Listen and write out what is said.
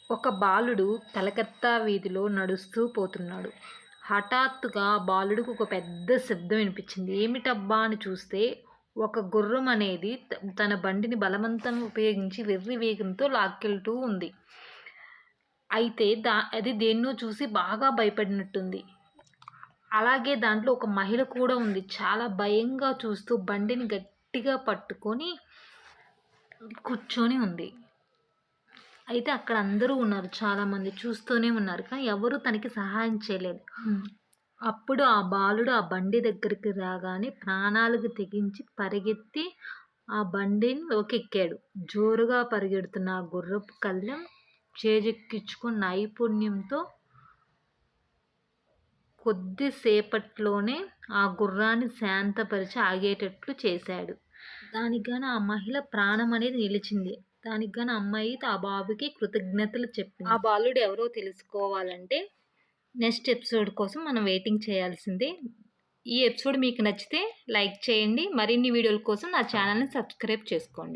ఒక బాలుడు కలకత్తా వీధిలో నడుస్తూ పోతున్నాడు. హఠాత్తుగా ఆ బాలుడికి ఒక పెద్ద శబ్దం వినిపించింది. ఏమిటబ్బా అని చూస్తే ఒక గుర్రం అనేది తన బండిని బలవంతంగా ఉపయోగించి వెర్రి వేగంతో లాక్కెళ్తూ ఉంది. అయితే అది దేన్నో చూసి బాగా భయపడినట్టుంది. అలాగే దాంట్లో ఒక మహిళ కూడా ఉంది. చాలా భయంగా చూస్తూ బండిని గట్టిగా పట్టుకొని కూర్చొని ఉంది. అయితే అక్కడ అందరూ ఉన్నారు. చాలామంది చూస్తూనే ఉన్నారు. కానీ ఎవరు తనకి సహాయం చేయలేదు. అప్పుడు ఆ బాలుడు ఆ బండి దగ్గరికి రాగానే ప్రాణాలకు తెగించి పరిగెత్తి ఆ బండిలోకి ఎక్కాడు. జోరుగా పరిగెడుతున్న ఆ గుర్రపు కళ్ళెం చేజెక్కించుకున్న నైపుణ్యంతో కొద్దిసేపట్లోనే ఆ గుర్రాన్ని శాంతపరిచి ఆగేటట్లు చేశాడు. దానికి గాను ఆ మహిళ ప్రాణం అనేది నిలిచింది. దానికి గాను అమ్మాయి ఆ బాబుకి కృతజ్ఞతలు చెప్పింది. ఆ బాలుడు ఎవరో తెలుసుకోవాలంటే నెక్స్ట్ ఎపిసోడ్ కోసం మనం వెయిటింగ్ చేయాల్సిందే. ఈ ఎపిసోడ్ మీకు నచ్చితే లైక్ చేయండి. మరిన్ని వీడియోల కోసం నా ఛానల్ని సబ్స్క్రైబ్ చేసుకోండి.